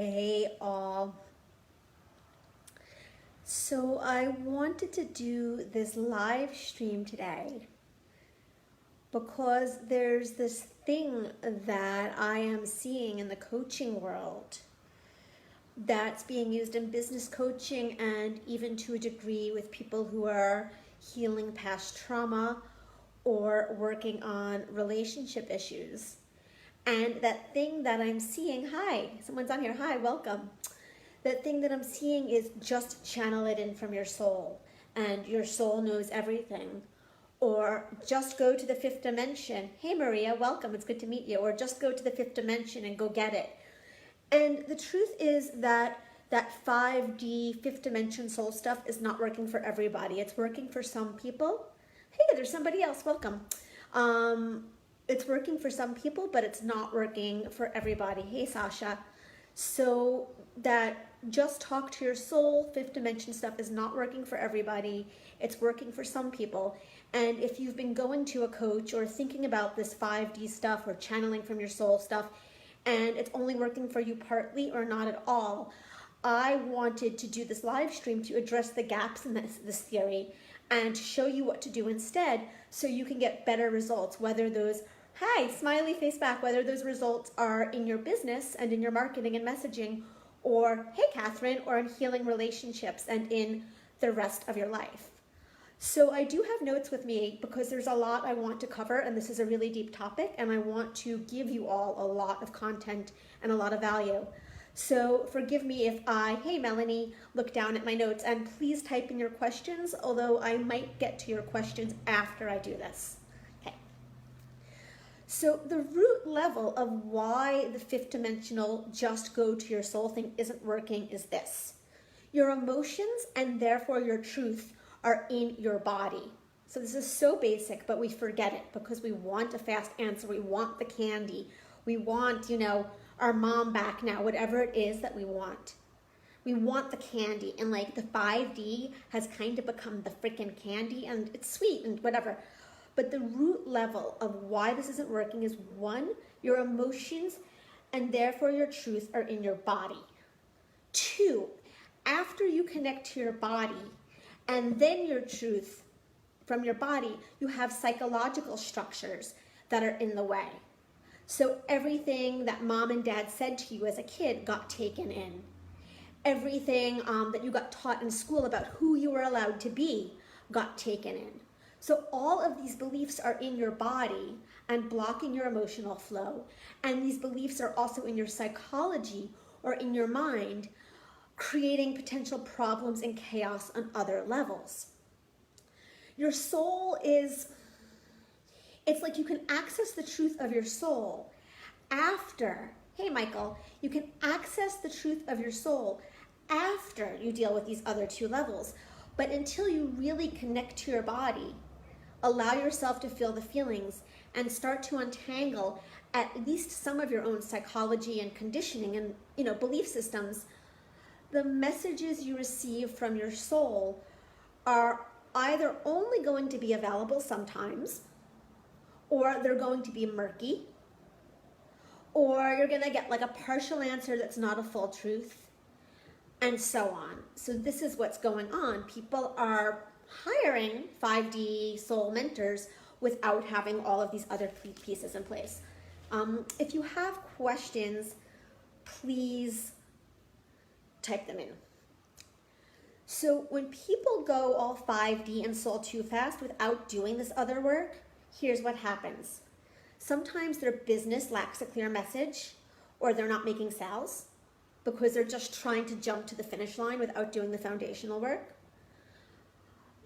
Hey all. So I wanted to do this live stream today because there's this thing that I am seeing in the coaching world that's being used in business coaching and even to a degree with people who are healing past trauma or working on relationship issues. And that thing that I'm seeing, hi, someone's on here, hi, welcome. That thing that I'm seeing is just channel it in from your soul, and your soul knows everything. Or just go to the fifth dimension. Hey Maria, welcome, it's good to meet you. Or just go to the fifth dimension and go get it. And the truth is that 5D, fifth dimension soul stuff is not working for everybody. It's working for some people. Hey, there's somebody else, welcome. It's working for some people, but it's not working for everybody. Hey, Sasha. So that just talk to your soul, fifth dimension stuff is not working for everybody. It's working for some people. And if you've been going to a coach or thinking about this 5D stuff or channeling from your soul stuff, and it's only working for you partly or not at all, I wanted to do this live stream to address the gaps in this theory and to show you what to do instead so you can get better results, whether those hi, smiley face back, whether those results are in your business and in your marketing and messaging, or hey, Catherine, or in healing relationships and in the rest of your life. So I do have notes with me because there's a lot I want to cover, and this is a really deep topic, and I want to give you all a lot of content and a lot of value. So forgive me if hey Melanie, look down at my notes, and please type in your questions, although I might get to your questions after I do this. So the root level of why the fifth dimensional just go to your soul thing isn't working is this. Your emotions and therefore your truth are in your body. So this is so basic, but we forget it because we want a fast answer. We want the candy. We want, our mom back now, whatever it is that we want. We want the candy, and like the 5D has kind of become the freaking candy, and it's sweet and whatever. But the root level of why this isn't working is one, your emotions and therefore your truth are in your body. Two, after you connect to your body and then your truth from your body, you have psychological structures that are in the way. So everything that mom and dad said to you as a kid got taken in. Everything that you got taught in school about who you were allowed to be got taken in. So all of these beliefs are in your body and blocking your emotional flow. And these beliefs are also in your psychology or in your mind, creating potential problems and chaos on other levels. Your soul it's like you can access the truth of your soul after, hey Michael, you can access the truth of your soul after you deal with these other two levels. But until you really connect to your body, allow yourself to feel the feelings and start to untangle at least some of your own psychology and conditioning and, belief systems, the messages you receive from your soul are either only going to be available sometimes, or they're going to be murky, or you're going to get like a partial answer that's not a full truth, and so on. So this is what's going on. People are hiring 5D soul mentors without having all of these other pieces in place. If you have questions, please type them in. So when people go all 5D and soul too fast without doing this other work, here's what happens. Sometimes their business lacks a clear message, or they're not making sales because they're just trying to jump to the finish line without doing the foundational work.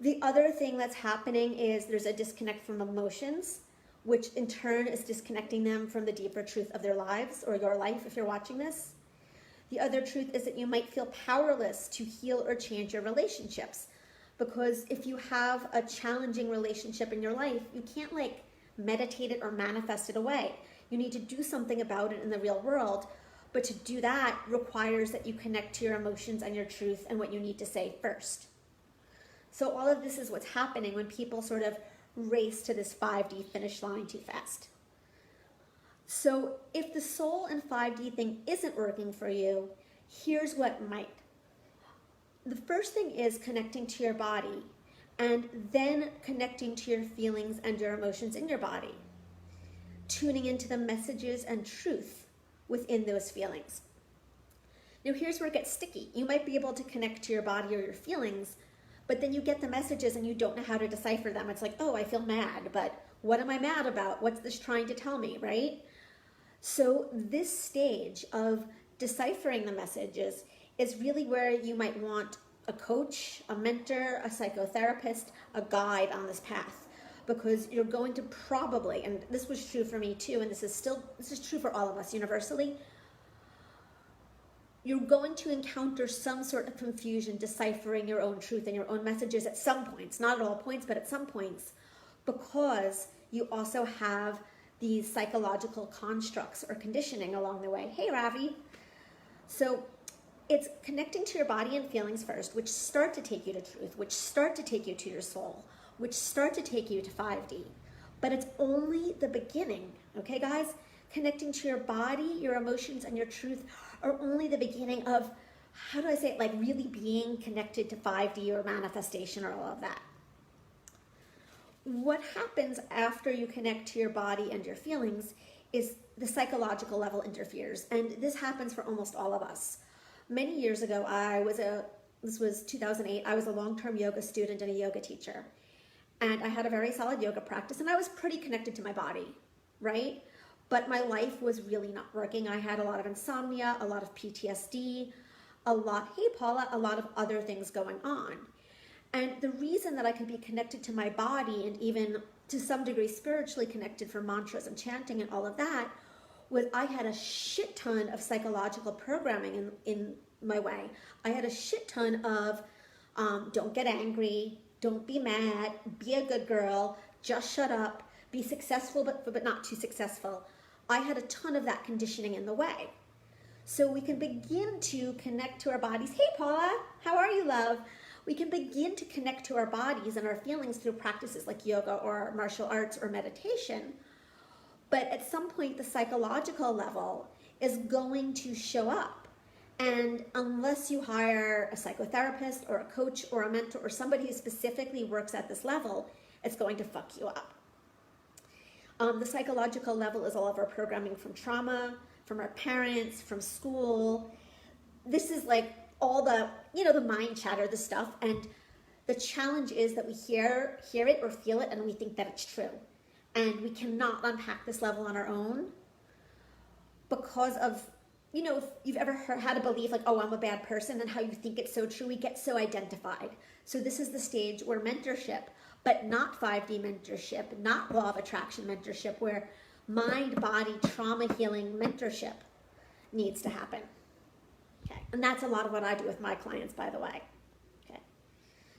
The other thing that's happening is there's a disconnect from emotions, which in turn is disconnecting them from the deeper truth of their lives or your life if you're watching this. The other truth is that you might feel powerless to heal or change your relationships, because if you have a challenging relationship in your life, you can't meditate it or manifest it away. You need to do something about it in the real world, but to do that requires that you connect to your emotions and your truth and what you need to say first. So all of this is what's happening when people sort of race to this 5D finish line too fast. So if the soul and 5D thing isn't working for you, here's what might. The first thing is connecting to your body and then connecting to your feelings and your emotions in your body. Tuning into the messages and truth within those feelings. Now here's where it gets sticky. You might be able to connect to your body or your feelings, but then you get the messages and you don't know how to decipher them. It's like, oh, I feel mad, but what am I mad about? What's this trying to tell me, right? So this stage of deciphering the messages is really where you might want a coach, a mentor, a psychotherapist, a guide on this path, because you're going to probably, and this was true for me too, and this is true for all of us universally, you're going to encounter some sort of confusion deciphering your own truth and your own messages at some points, not at all points, but at some points, because you also have these psychological constructs or conditioning along the way. Hey, Ravi. So it's connecting to your body and feelings first, which start to take you to truth, which start to take you to your soul, which start to take you to 5D. But it's only the beginning, okay, guys? Connecting to your body, your emotions, and your truth are only the beginning of, how do I say it, like really being connected to 5D or manifestation or all of that. What happens after you connect to your body and your feelings is the psychological level interferes. And this happens for almost all of us. Many years ago, this was 2008, I was a long-term yoga student and a yoga teacher. And I had a very solid yoga practice and I was pretty connected to my body, right? But my life was really not working. I had a lot of insomnia, a lot of PTSD, a lot of other things going on. And the reason that I could be connected to my body and even to some degree spiritually connected for mantras and chanting and all of that was I had a shit ton of psychological programming in my way. I had a shit ton of don't get angry, don't be mad, be a good girl, just shut up, be successful but not too successful. I had a ton of that conditioning in the way. So we can begin to connect to our bodies. Hey, Paula, how are you, love? We can begin to connect to our bodies and our feelings through practices like yoga or martial arts or meditation. But at some point, the psychological level is going to show up. And unless you hire a psychotherapist or a coach or a mentor or somebody who specifically works at this level, it's going to fuck you up. The psychological level is all of our programming from trauma, from our parents, from school. This is like all the, the mind chatter, the stuff. And the challenge is that we hear it or feel it and we think that it's true. And we cannot unpack this level on our own because of, if you've ever had a belief like, oh, I'm a bad person and how you think it's so true, we get so identified. So this is the stage where mentorship, but not 5D mentorship, not law of attraction mentorship, where mind, body, trauma healing mentorship needs to happen. Okay. And that's a lot of what I do with my clients, by the way. Okay.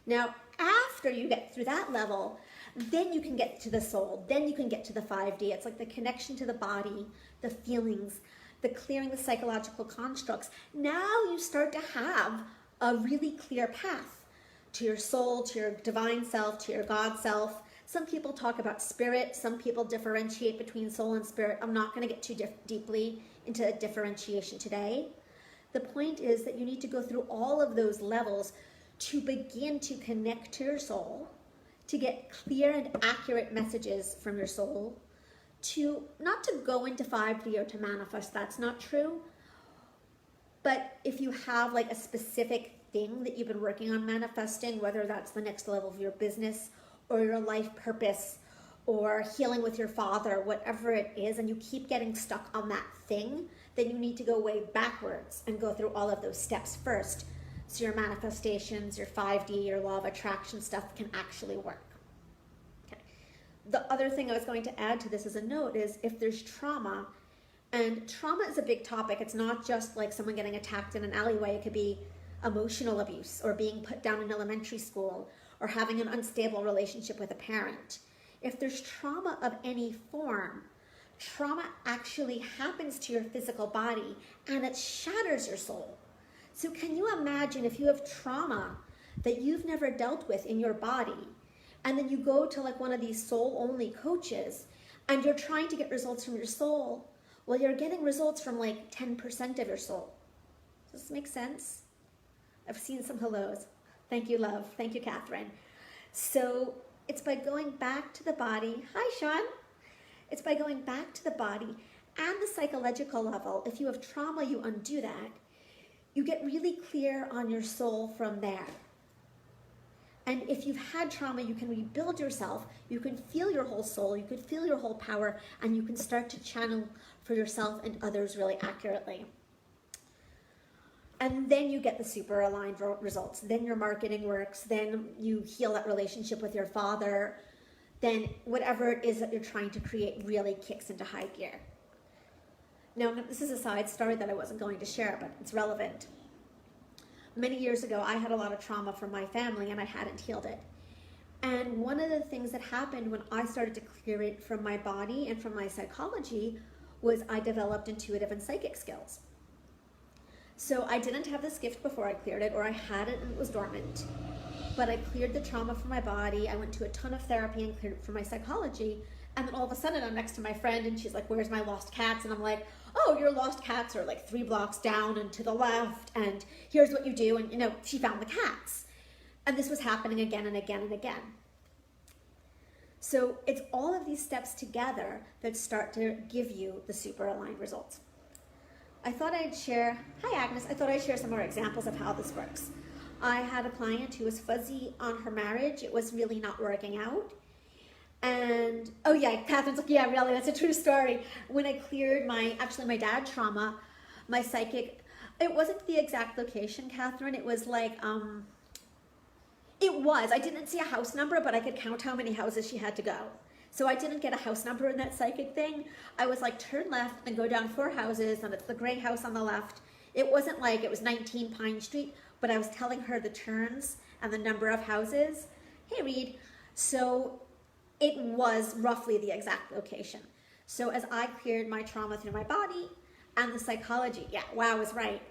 Now, after you get through that level, then you can get to the soul, then you can get to the 5D. It's like the connection to the body, the feelings, the clearing the psychological constructs. Now you start to have a really clear path to your soul, to your divine self, to your God self. Some people talk about spirit. Some people differentiate between soul and spirit. I'm not going to get too deeply into differentiation today. The point is that you need to go through all of those levels to begin to connect to your soul, to get clear and accurate messages from your soul, to not to go into 5D or to manifest, that's not true. But if you have like a specific thing that you've been working on manifesting, whether that's the next level of your business or your life purpose or healing with your father, whatever it is, and you keep getting stuck on that thing, then you need to go way backwards and go through all of those steps first so your manifestations, your 5D, your law of attraction stuff can actually work. Okay. The other thing I was going to add to this as a note is if there's trauma, and trauma is a big topic. It's not just like someone getting attacked in an alleyway. It could be emotional abuse or being put down in elementary school or having an unstable relationship with a parent. If there's trauma of any form, trauma actually happens to your physical body and it shatters your soul. So can you imagine if you have trauma that you've never dealt with in your body, and then you go to like one of these soul-only coaches and you're trying to get results from your soul, Well, you're getting results from like 10% of your soul. Does this make sense? I've seen some hellos. Thank you, love. Thank you, Catherine. So it's by going back to the body. Hi, Sean. It's by going back to the body and the psychological level. If you have trauma, you undo that. You get really clear on your soul from there. And if you've had trauma, you can rebuild yourself. You can feel your whole soul. You can feel your whole power. And you can start to channel for yourself and others really accurately. And then you get the super aligned results. Then your marketing works. Then you heal that relationship with your father. Then whatever it is that you're trying to create really kicks into high gear. Now, this is a side story that I wasn't going to share, but it's relevant. Many years ago, I had a lot of trauma from my family and I hadn't healed it. And one of the things that happened when I started to clear it from my body and from my psychology was I developed intuitive and psychic skills. So I didn't have this gift before I cleared it, or I had it and it was dormant. But I cleared the trauma from my body. I went to a ton of therapy and cleared it from my psychology. And then all of a sudden I'm next to my friend and she's like, where's my lost cats? And I'm like, oh, your lost cats are like 3 blocks down and to the left. And here's what you do. And, you know, she found the cats. And this was happening again and again and again. So it's all of these steps together that start to give you the super aligned results. I thought I'd share, hi Agnes, I thought I'd share some more examples of how this works. I had a client who was fuzzy on her marriage. It was really not working out. And, oh yeah, Catherine's like, yeah, really, that's a true story. When I cleared my dad trauma, my psychic, it wasn't the exact location, Catherine. It was like, I didn't see a house number, but I could count how many houses she had to go. So I didn't get a house number in that psychic thing. I was like, turn left and go down 4 houses, and it's the gray house on the left. It wasn't like it was 19 Pine Street, but I was telling her the turns and the number of houses. Hey, Reed. So it was roughly the exact location. So as I cleared my trauma through my body and the psychology, yeah, wow, I was right.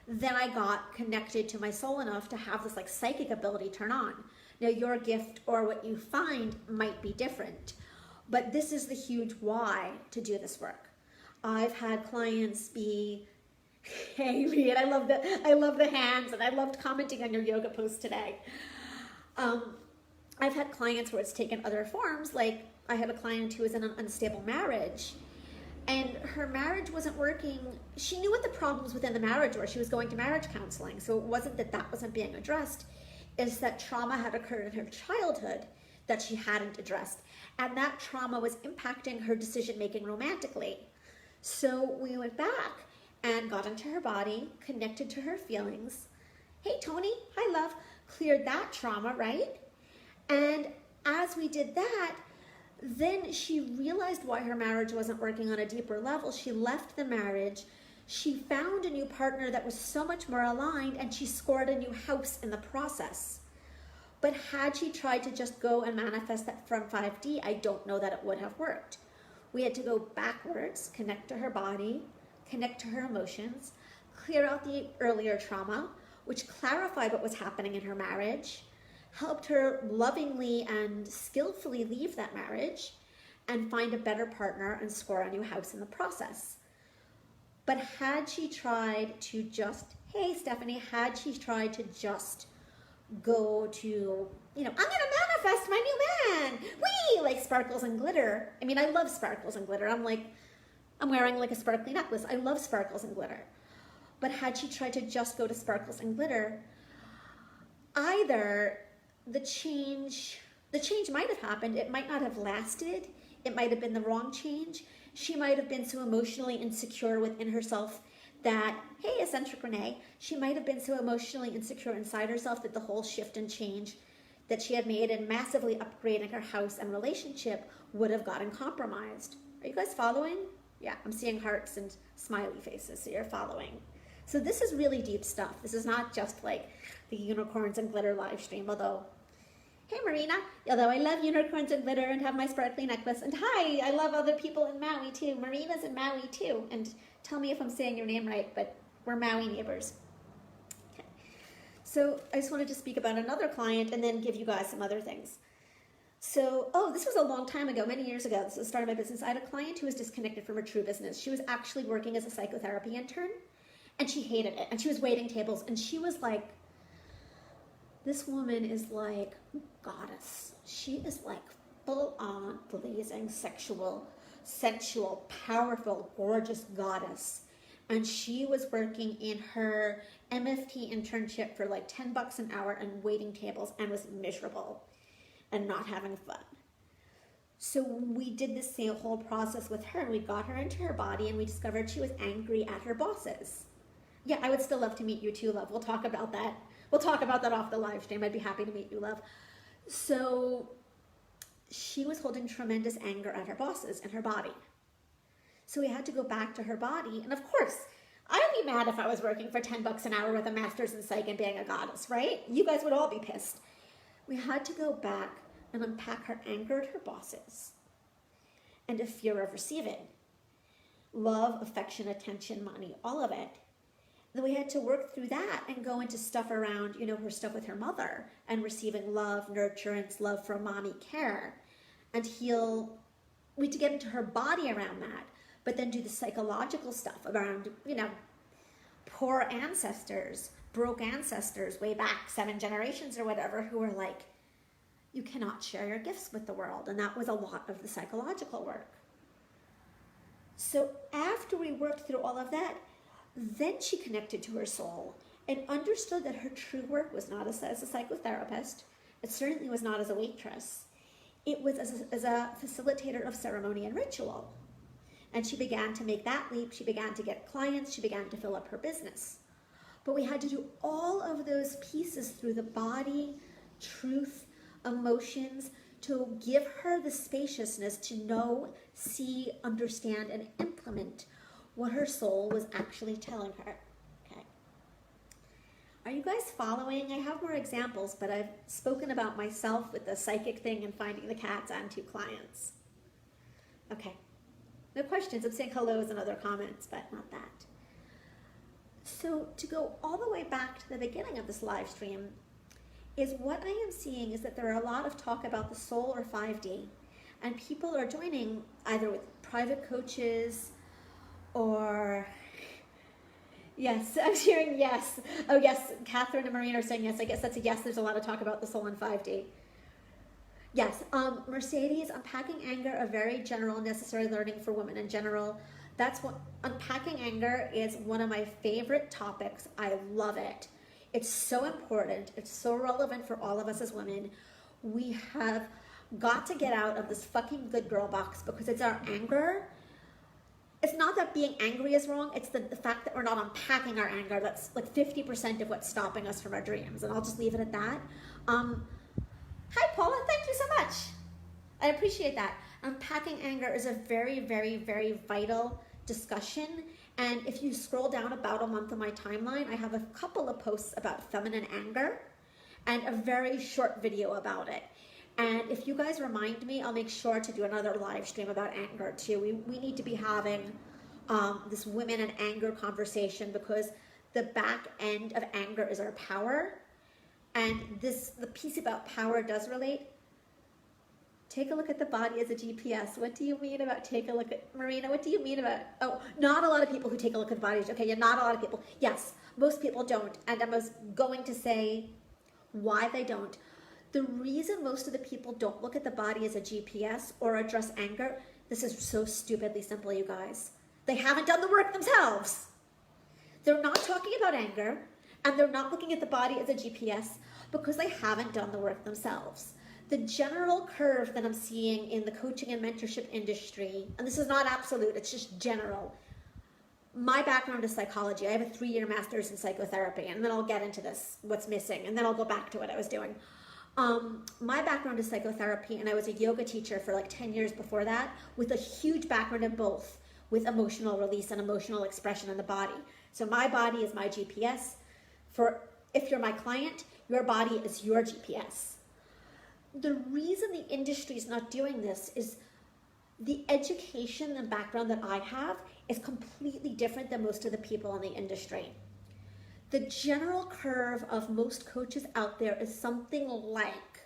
Then I got connected to my soul enough to have this like psychic ability turn on. Now your gift or what you find might be different, but this is the huge why to do this work. I've had clients be, hey Reed, I love the hands, and I loved commenting on your yoga post today. I've had clients where it's taken other forms. Like I had a client who was in an unstable marriage and her marriage wasn't working. She knew what the problems within the marriage were. She was going to marriage counseling. So it wasn't that wasn't being addressed. It's that trauma had occurred in her childhood that she hadn't addressed. And that trauma was impacting her decision-making romantically. So we went back and got into her body, connected to her feelings. Hey, Tony, hi, love. Cleared that trauma, right? And as we did that, then she realized why her marriage wasn't working on a deeper level. She left the marriage. She found a new partner that was so much more aligned, and she scored a new house in the process. But had she tried to just go and manifest that from 5D, I don't know that it would have worked. We had to go backwards, connect to her body, connect to her emotions, clear out the earlier trauma, which clarified what was happening in her marriage, helped her lovingly and skillfully leave that marriage and find a better partner and score a new house in the process. But had she tried to just, hey Stephanie, had she tried to just go to, I'm going to manifest my new man, whee, like sparkles and glitter. I mean, I love sparkles and glitter. I'm wearing like a sparkly necklace. I love sparkles and glitter. But had she tried to just go to sparkles and glitter, either the change might have happened. It might not have lasted. It might have been the wrong change. She might have been so emotionally insecure within herself that, hey, eccentric Renee, she might have been so emotionally insecure inside herself that the whole shift and change that she had made in massively upgrading her house and relationship would have gotten compromised. Are you guys following? Yeah, I'm seeing hearts and smiley faces, so you're following. So this is really deep stuff. This is not just like the unicorns and glitter live stream, although, hey Marina, although I love unicorns and glitter and have my sparkly necklace, and hi, I love other people in Maui too. Marina's in Maui too, and tell me if I'm saying your name right, but we're Maui neighbors. Okay. So I just wanted to speak about another client and then give you guys some other things. So, this was a long time ago, many years ago. This was the start of my business. I had a client who was disconnected from her true business. She was actually working as a psychotherapy intern, and she hated it. And she was waiting tables, and she was like, this woman is like goddess. She is like full on blazing sexual, sensual, powerful, gorgeous goddess. And she was working in her MFT internship for like $10 an hour and waiting tables and was miserable and not having fun. So we did this whole process with her, and we got her into her body, and we discovered she was angry at her bosses. Yeah, I would still love to meet you too, love. We'll talk about that. We'll talk about that off the live stream. I'd be happy to meet you, love. So she was holding tremendous anger at her bosses and her body. So we had to go back to her body. And of course, I would be mad if I was working for $10 an hour with a master's in psych and being a goddess, right? You guys would all be pissed. We had to go back and unpack her anger at her bosses and a fear of receiving. Love, affection, attention, money, all of it. Then we had to work through that and go into stuff around, her stuff with her mother and receiving love, nurturance, love from mommy care, and heal. We had to get into her body around that, but then do the psychological stuff around, poor ancestors, broke ancestors way back 7 generations or whatever, who were like, you cannot share your gifts with the world. And that was a lot of the psychological work. So after we worked through all of that, then she connected to her soul and understood that her true work was not as a psychotherapist. It certainly was not as a waitress. It was as a facilitator of ceremony and ritual. And she began to make that leap. She began to get clients. She began to fill up her business. But we had to do all of those pieces through the body, truth, emotions, to give her the spaciousness to know, see, understand, and implement what her soul was actually telling her. Okay. Are you guys following? I have more examples, but I've spoken about myself with the psychic thing and finding the cats and 2 clients. Okay. No questions. I'm saying hellos and other comments, but not that. So to go all the way back to the beginning of this live stream, is what I am seeing is that there are a lot of talk about the soul or 5D, and people are joining either with private coaches or, yes, I'm hearing yes. Oh yes, Catherine and Marina are saying yes. I guess that's a yes. There's a lot of talk about the soul in 5D. Yes, Mercedes, unpacking anger, a very general, necessary learning for women in general. That's what, unpacking anger is one of my favorite topics. I love it. It's so important. It's so relevant for all of us as women. We have got to get out of this fucking good girl box, because it's our anger. It's not that being angry is wrong. It's the fact that we're not unpacking our anger. That's like 50% of what's stopping us from our dreams. And I'll just leave it at that. Hi, Paula. Thank you so much. I appreciate that. Unpacking anger is a very, very, very vital discussion. And if you scroll down about a month on my timeline, I have a couple of posts about feminine anger and a very short video about it. And if you guys remind me, I'll make sure to do another live stream about anger too. We need to be having this women and anger conversation, because the back end of anger is our power. And the piece about power does relate. Take a look at the body as a GPS. What do you mean about take a look at, Marina, what do you mean about, not a lot of people who take a look at the body. Okay, yeah, not a lot of people. Yes, most people don't. And I was going to say why they don't. The reason most of the people don't look at the body as a GPS or address anger, this is so stupidly simple, you guys. They haven't done the work themselves. They're not talking about anger, and they're not looking at the body as a GPS because they haven't done the work themselves. The general curve that I'm seeing in the coaching and mentorship industry, and this is not absolute, it's just general. My background is psychology. I have a 3-year master's in psychotherapy, and then I'll get into this, what's missing, and then I'll go back to what I was doing. My background is psychotherapy, and I was a yoga teacher for like 10 years before that, with a huge background in both, with emotional release and emotional expression in the body. So my body is my GPS. If you're my client, your body is your GPS. The reason the industry is not doing this is the education and background that I have is completely different than most of the people in the industry. The general curve of most coaches out there is something like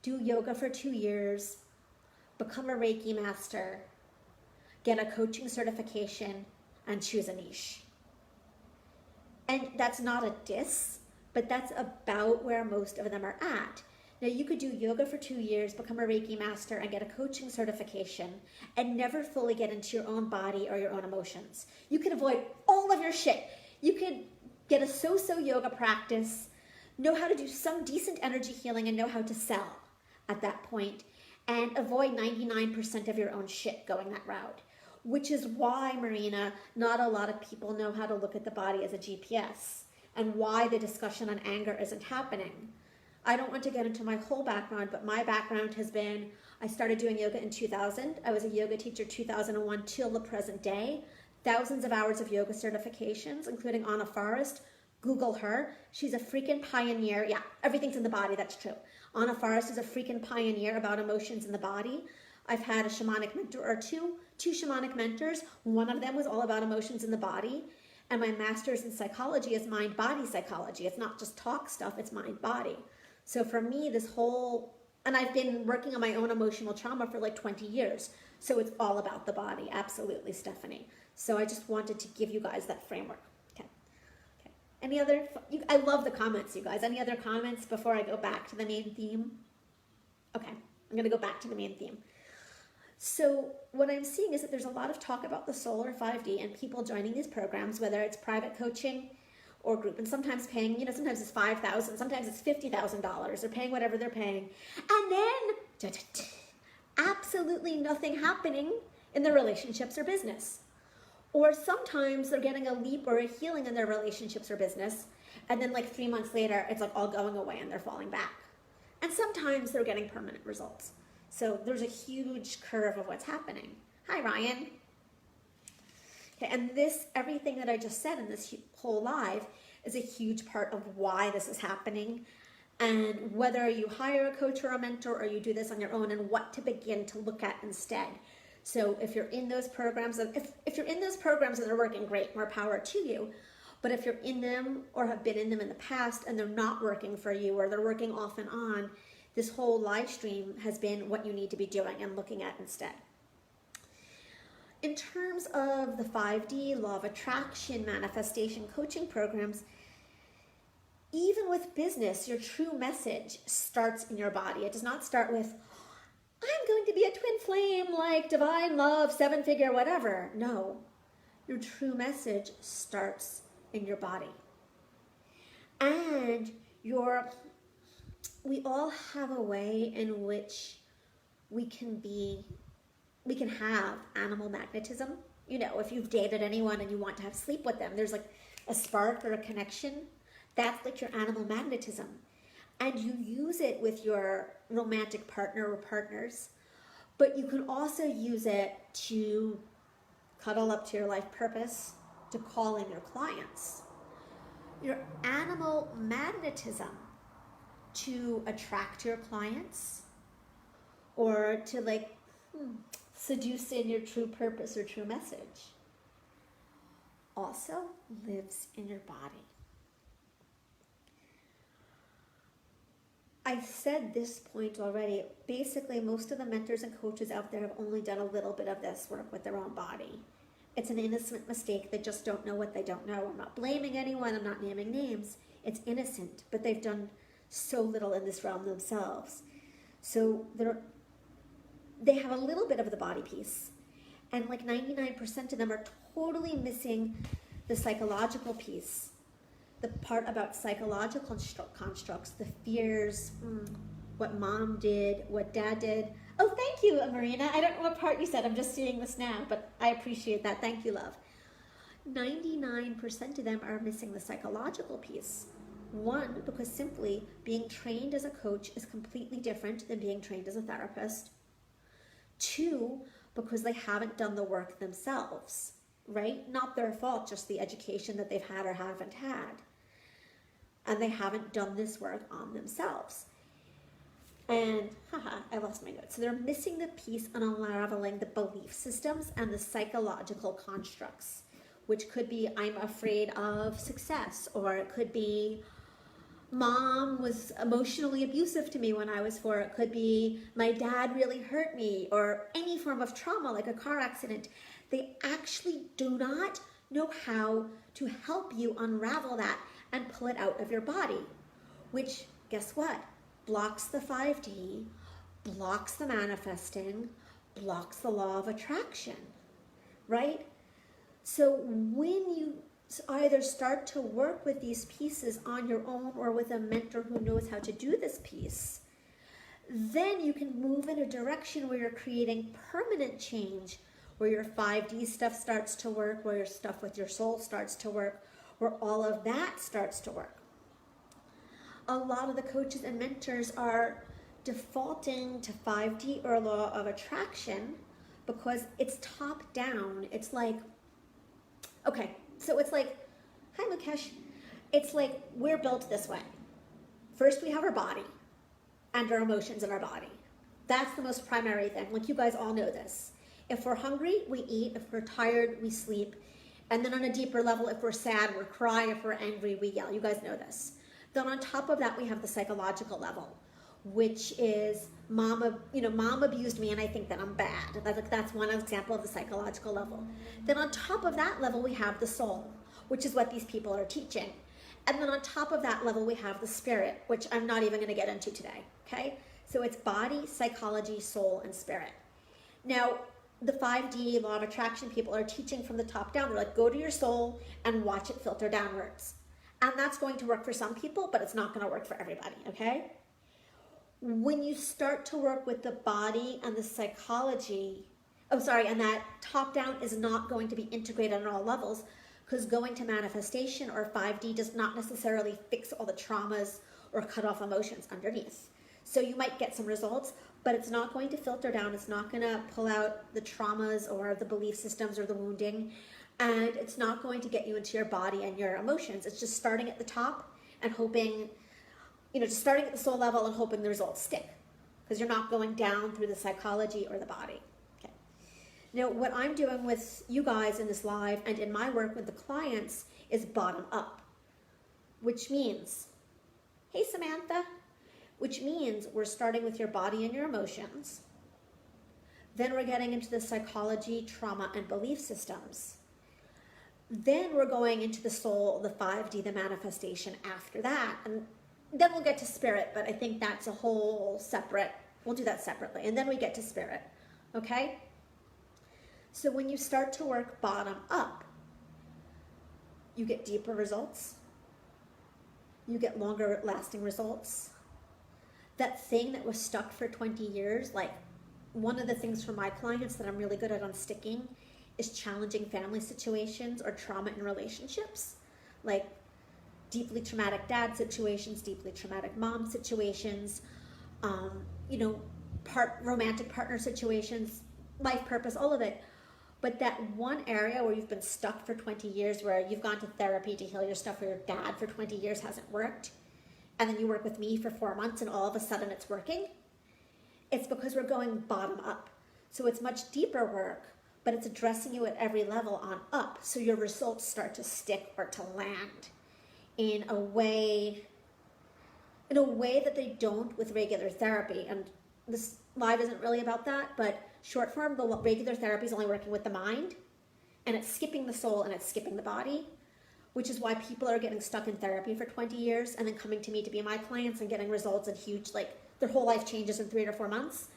do yoga for 2 years, become a Reiki master, get a coaching certification, and choose a niche. And that's not a diss, but that's about where most of them are at. Now, you could do yoga for 2 years, become a Reiki master, and get a coaching certification, and never fully get into your own body or your own emotions. You could avoid all of your shit. You could get a so-so yoga practice, know how to do some decent energy healing, and know how to sell at that point, and avoid 99% of your own shit going that route. Which is why, Marina, not a lot of people know how to look at the body as a GPS, and why the discussion on anger isn't happening. I don't want to get into my whole background, but my background has been, I started doing yoga in 2000. I was a yoga teacher 2001 till the present day. Thousands of hours of yoga certifications, including Anna Forrest. Google her. She's a freaking pioneer. Yeah, everything's in the body, that's true. Anna Forrest is a freaking pioneer about emotions in the body. I've had a shamanic mentor or two shamanic mentors. One of them was all about emotions in the body. And my master's in psychology is mind-body psychology. It's not just talk stuff, it's mind-body. So for me, and I've been working on my own emotional trauma for like 20 years. So it's all about the body. Absolutely, Stephanie. So I just wanted to give you guys that framework. Okay. Any other, I love the comments, you guys. Any other comments before I go back to the main theme? Okay, I'm going to go back to the main theme. So what I'm seeing is that there's a lot of talk about the solar 5D and people joining these programs, whether it's private coaching or group, and sometimes paying, sometimes it's $5,000, sometimes it's $50,000. They're paying whatever they're paying. And then absolutely nothing happening in their relationships or business. Or sometimes they're getting a leap or a healing in their relationships or business, and then like 3 months later, it's like all going away and they're falling back. And sometimes they're getting permanent results. So there's a huge curve of what's happening. Hi, Ryan. Okay, and everything that I just said in this whole live is a huge part of why this is happening, and whether you hire a coach or a mentor or you do this on your own, and what to begin to look at instead. So if you're in those programs, if you're in those programs and they're working great, more power to you. But if you're in them or have been in them in the past and they're not working for you, or they're working off and on, this whole live stream has been what you need to be doing and looking at instead. In terms of the 5D, law of attraction, manifestation, coaching programs, even with business, your true message starts in your body. It does not start with, I'm going to be a twin flame, like divine love, 7-figure, whatever. No, your true message starts in your body. And we all have a way in which we can have animal magnetism. If you've dated anyone and you want to have sleep with them, there's like a spark or a connection. That's like your animal magnetism. And you use it with your romantic partner or partners, but you can also use it to cuddle up to your life purpose, to call in your clients. Your animal magnetism to attract your clients, or to seduce in your true purpose or true message, also lives in your body. I said this point already. Basically, most of the mentors and coaches out there have only done a little bit of this work with their own body. It's an innocent mistake. They just don't know what they don't know. I'm not blaming anyone. I'm not naming names. It's innocent, but they've done so little in this realm themselves. So they have a little bit of the body piece, and like 99% of them are totally missing the psychological piece, the part about psychological constructs, the fears, what mom did, what dad did. Oh, thank you, Marina. I don't know what part you said. I'm just seeing this now, but I appreciate that. Thank you, love. 99% of them are missing the psychological piece. One, because simply being trained as a coach is completely different than being trained as a therapist. Two, because they haven't done the work themselves, right? Not their fault, just the education that they've had or haven't had. And they haven't done this work on themselves. And, I lost my notes. So they're missing the piece on unraveling the belief systems and the psychological constructs, which could be, I'm afraid of success, or it could be, mom was emotionally abusive to me when I was 4. It could be my dad really hurt me, or any form of trauma like a car accident. They actually do not know how to help you unravel that and pull it out of your body, which, guess what? Blocks the 5D, blocks the manifesting, blocks the law of attraction, right? So when you either start to work with these pieces on your own or with a mentor who knows how to do this piece, then you can move in a direction where you're creating permanent change, where your 5D stuff starts to work, where your stuff with your soul starts to work, where all of that starts to work. A lot of the coaches and mentors are defaulting to 5D or law of attraction because it's top down. It's like, okay, so it's like, hi Mukesh, it's like we're built this way. First we have our body and our emotions in our body. That's the most primary thing. Like, you guys all know this. If we're hungry, we eat. If we're tired, we sleep. And then on a deeper level, if we're sad, we cry. If we're angry, we yell. You guys know this. Then on top of that, we have the psychological level, which is mom abused me and I think that I'm bad. That's one example of the psychological level. Then on top of that level, we have the soul, which is what these people are teaching. And then on top of that level, we have the spirit, which I'm not even going to get into today, okay? So it's body, psychology, soul, and spirit. Now, the 5D law of attraction people are teaching from the top down. They're like, go to your soul and watch it filter downwards. And that's going to work for some people, but it's not going to work for everybody, okay? When you start to work with the body and the psychology, and that top down is not going to be integrated on all levels, because going to manifestation or 5D does not necessarily fix all the traumas or cut off emotions underneath. So you might get some results, but it's not going to filter down. It's not going to pull out the traumas or the belief systems or the wounding. And it's not going to get you into your body and your emotions. It's just starting at the top and hoping, just starting at the soul level and hoping the results stick. Because you're not going down through the psychology or the body. Okay. Now, what I'm doing with you guys in this live and in my work with the clients is bottom up. Which means, hey Samantha, which means we're starting with your body and your emotions. Then we're getting into the psychology, trauma, and belief systems. Then we're going into the soul, the 5D, the manifestation after that. And then we'll get to spirit, but I think that's a whole separate, we'll do that separately. And then we get to spirit, okay? So when you start to work bottom up, you get deeper results. You get longer lasting results. That thing that was stuck for 20 years, like one of the things for my clients that I'm really good at unsticking is challenging family situations or trauma in relationships, like deeply traumatic dad situations, deeply traumatic mom situations, romantic partner situations, life purpose, all of it. But that one area where you've been stuck for 20 years, where you've gone to therapy to heal your stuff, where your dad for 20 years hasn't worked, and then you work with me for 4 months and all of a sudden it's working, it's because we're going bottom up. So it's much deeper work, but it's addressing you at every level on up, so your results start to stick or to land in a way that they don't with regular therapy. And this live isn't really about that, but short form, the regular therapy is only working with the mind, and it's skipping the soul and it's skipping the body, which is why people are getting stuck in therapy for 20 years and then coming to me to be my clients and getting results and huge, like their whole life changes in 3 to 4 months.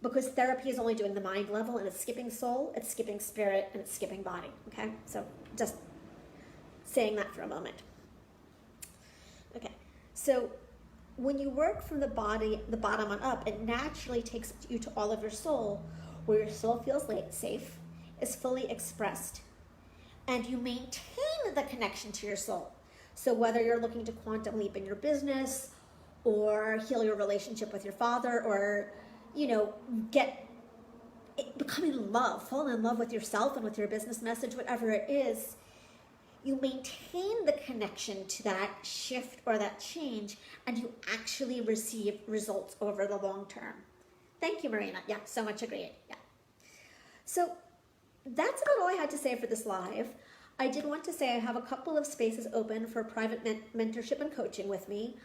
Because therapy is only doing the mind level, and it's skipping soul, it's skipping spirit, and it's skipping body, okay? So just saying that for a moment. Okay, so when you work from the body, the bottom on up, it naturally takes you to all of your soul, where your soul feels safe, is fully expressed, and you maintain the connection to your soul. So whether you're looking to quantum leap in your business, or heal your relationship with your father, or become in love, fall in love with yourself and with your business message, whatever it is, you maintain the connection to that shift or that change, and you actually receive results over the long term. Thank you, Marina. Yeah, so much agreed. Yeah. So that's about all I had to say for this live. I did want to say I have a couple of spaces open for private mentorship and coaching with me.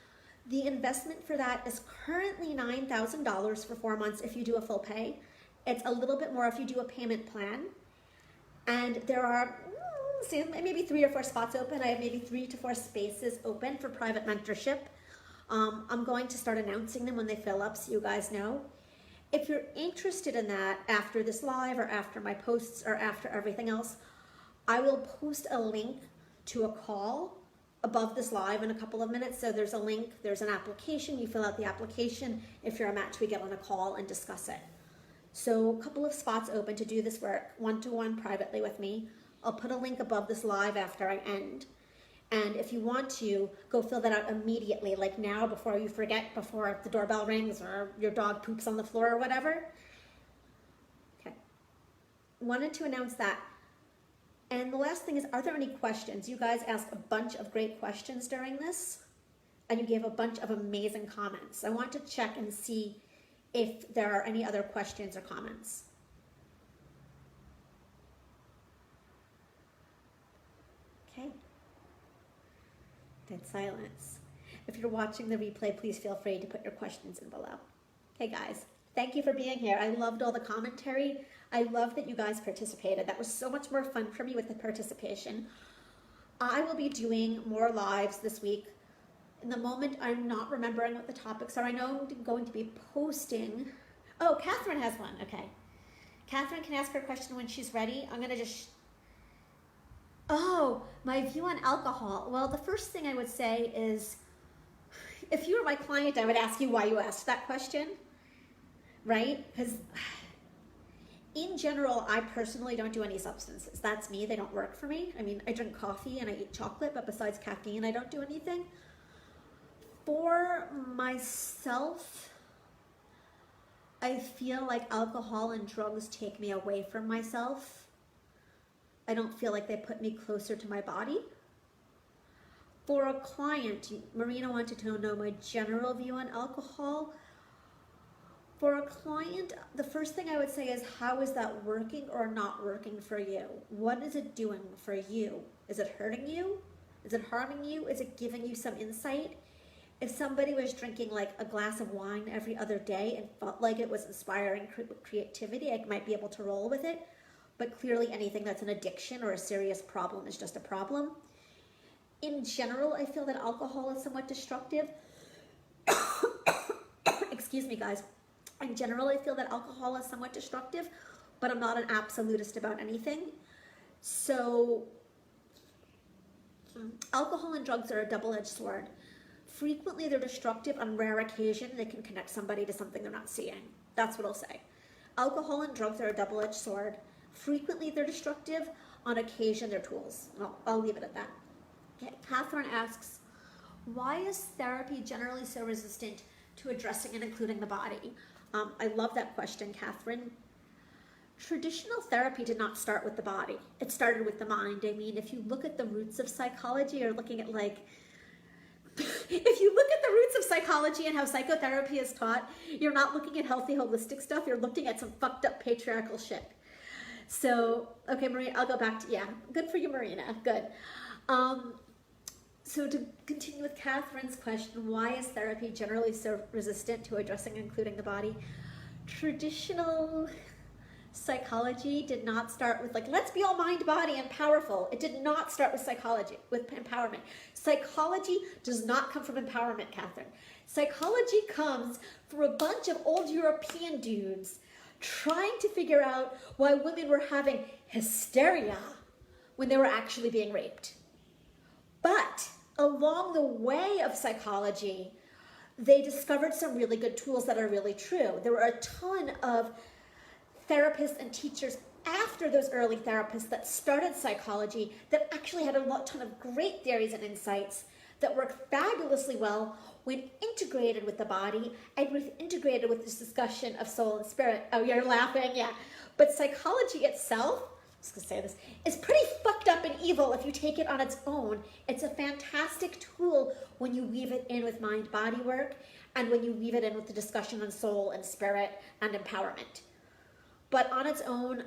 The investment for that is currently $9,000 for 4 months if you do a full pay. It's a little bit more if you do a payment plan. And there are maybe 3 or 4 spots open. I have maybe 3 to 4 spaces open for private mentorship. I'm going to start announcing them when they fill up so you guys know. If you're interested in that after this live or after my posts or after everything else, I will post a link to a call above this live in a couple of minutes. So there's a link, there's an application, you fill out the application. If you're a match, we get on a call and discuss it. So a couple of spots open to do this work, one-to-one privately with me. I'll put a link above this live after I end. And if you want to, go fill that out immediately, like now, before you forget, before the doorbell rings or your dog poops on the floor or whatever. Okay. Wanted to announce that. And the last thing is, are there any questions? You guys asked a bunch of great questions during this, and you gave a bunch of amazing comments. I want to check and see if there are any other questions or comments. Okay. Dead silence. If you're watching the replay, please feel free to put your questions in below. Okay, guys, thank you for being here. I loved all the commentary. I love that you guys participated. That was so much more fun for me with the participation. I will be doing more lives this week. In the moment, I'm not remembering what the topics are. I know I'm going to be posting. Oh, Catherine has one. Okay. Catherine can ask her question when she's ready. I'm going to just... Oh, my view on alcohol. Well, the first thing I would say is, if you were my client, I would ask you why you asked that question, right? Because in general, I personally don't do any substances. That's me. They don't work for me. I mean, I drink coffee and I eat chocolate, but besides caffeine, I don't do anything. For myself, I feel like alcohol and drugs take me away from myself. I don't feel like they put me closer to my body. For a client, Marina wanted to know my general view on alcohol. For a client, the first thing I would say is, how is that working or not working for you? What is it doing for you? Is it hurting you? Is it harming you? Is it giving you some insight? If somebody was drinking like a glass of wine every other day and felt like it was inspiring creativity, I might be able to roll with it. But clearly anything that's an addiction or a serious problem is just a problem. In general, I feel that alcohol is somewhat destructive. Excuse me, guys. In general, I feel that alcohol is somewhat destructive, but I'm not an absolutist about anything. So alcohol and drugs are a double-edged sword. Frequently, they're destructive. On rare occasion, they can connect somebody to something they're not seeing. That's what I'll say. Alcohol and drugs are a double-edged sword. Frequently, they're destructive. On occasion, they're tools. I'll leave it at that. Okay. Catherine asks, why is therapy generally so resistant to addressing and including the body? I love that question, Catherine. Traditional therapy did not start with the body. It started with the mind. I mean, if you look at the roots of psychology, you're looking at like... If you look at the roots of psychology and how psychotherapy is taught, you're not looking at healthy, holistic stuff. You're looking at some fucked up patriarchal shit. So, okay, Marina, I'll go back to, yeah, good for you, Marina, good. So to continue with Catherine's question, why is therapy generally so resistant to addressing and including the body? Traditional psychology did not start with like, let's be all mind, body, and powerful. It did not start with psychology, with empowerment. Psychology does not come from empowerment, Catherine. Psychology comes from a bunch of old European dudes trying to figure out why women were having hysteria when they were actually being raped. But along the way of psychology, they discovered some really good tools that are really true. There were a ton of therapists and teachers after those early therapists that started psychology that actually had a ton of great theories and insights that worked fabulously well when integrated with the body and integrated with this discussion of soul and spirit. Oh, you're laughing, yeah. But psychology itself, I was gonna say this, is pretty fucked up and evil if you take it on its own. It's a fantastic tool when you weave it in with mind-body work and when you weave it in with the discussion on soul and spirit and empowerment. But on its own,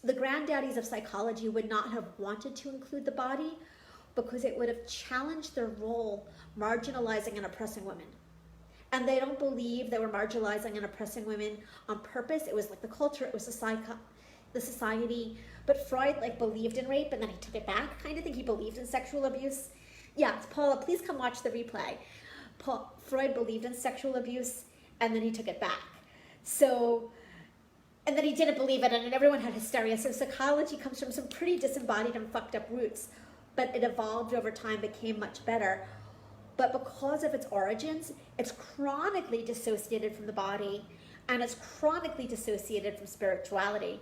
The granddaddies of psychology would not have wanted to include the body because it would have challenged their role marginalizing and oppressing women. And they don't believe they were marginalizing and oppressing women on purpose. It was like the culture, it was the society. But Freud like believed in rape and then he took it back, kind of thing. He believed in sexual abuse. Yeah, Paula, please come watch the replay. Freud believed in sexual abuse and then he took it back. So, and then he didn't believe it and everyone had hysteria. So psychology comes from some pretty disembodied and fucked up roots, but it evolved over time, became much better. But because of its origins, it's chronically dissociated from the body and it's chronically dissociated from spirituality.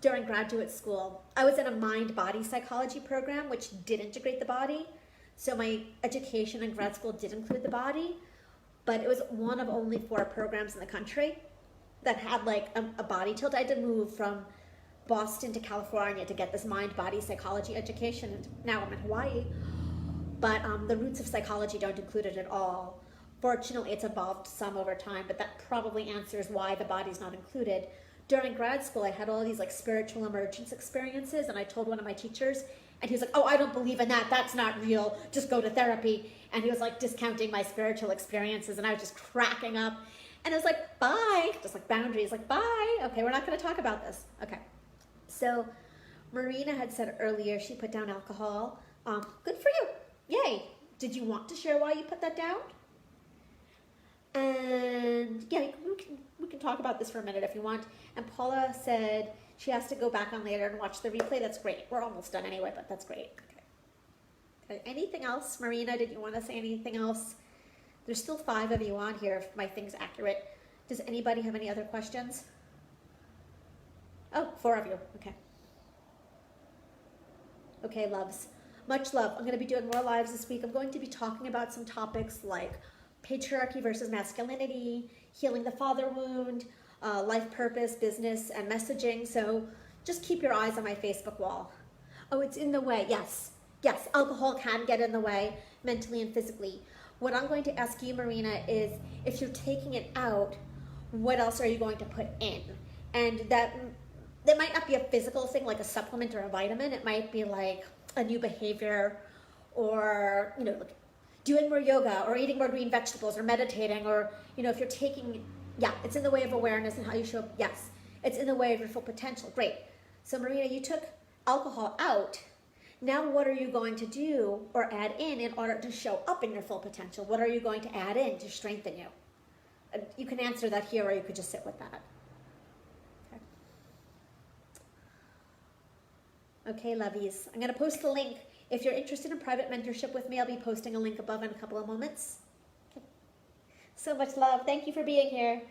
During graduate school, I was in a mind-body psychology program, which did integrate the body. So my education in grad school did include the body, but it was one of only 4 programs in the country that had like a body tilt. I had to move from Boston to California to get this mind-body psychology education. And now I'm in Hawaii. But the roots of psychology don't include it at all. Fortunately, it's evolved some over time, but that probably answers why the body's not included. During grad school, I had all these like spiritual emergence experiences, and I told one of my teachers, and he was like, oh, I don't believe in that. That's not real. Just go to therapy. And he was like discounting my spiritual experiences, and I was just cracking up. And I was like, bye. Just like boundaries, like, bye. Okay, we're not going to talk about this. Okay. So Marina had said earlier she put down alcohol. Good for you. Yay. Did you want to share why you put that down? And yeah, we can talk about this for a minute if you want. And Paula said she has to go back on later and watch the replay. That's great. We're almost done anyway, but that's great. Okay. Anything else? Marina, did you want to say anything else? There's still 5 of you on here if my thing's accurate. Does anybody have any other questions? Oh, 4 of you. Okay. Okay, loves. Much love. I'm going to be doing more lives this week. I'm going to be talking about some topics like patriarchy versus masculinity, healing the father wound, life purpose, business, and messaging. So just keep your eyes on my Facebook wall. Oh, it's in the way. Yes. Yes, alcohol can get in the way mentally and physically. What I'm going to ask you, Marina, is if you're taking it out, what else are you going to put in? And that might not be a physical thing like a supplement or a vitamin. It might be like a new behavior or, you know, like doing more yoga or eating more green vegetables or meditating or, you know, if you're taking, yeah, it's in the way of awareness and how you show up. Yes, it's in the way of your full potential. Great. So Marina, you took alcohol out. Now what are you going to do or add in order to show up in your full potential? What are you going to add in to strengthen you? You can answer that here or you could just sit with that. Okay, lovies. I'm going to post the link. If you're interested in private mentorship with me, I'll be posting a link above in a couple of moments. Okay. So much love. Thank you for being here.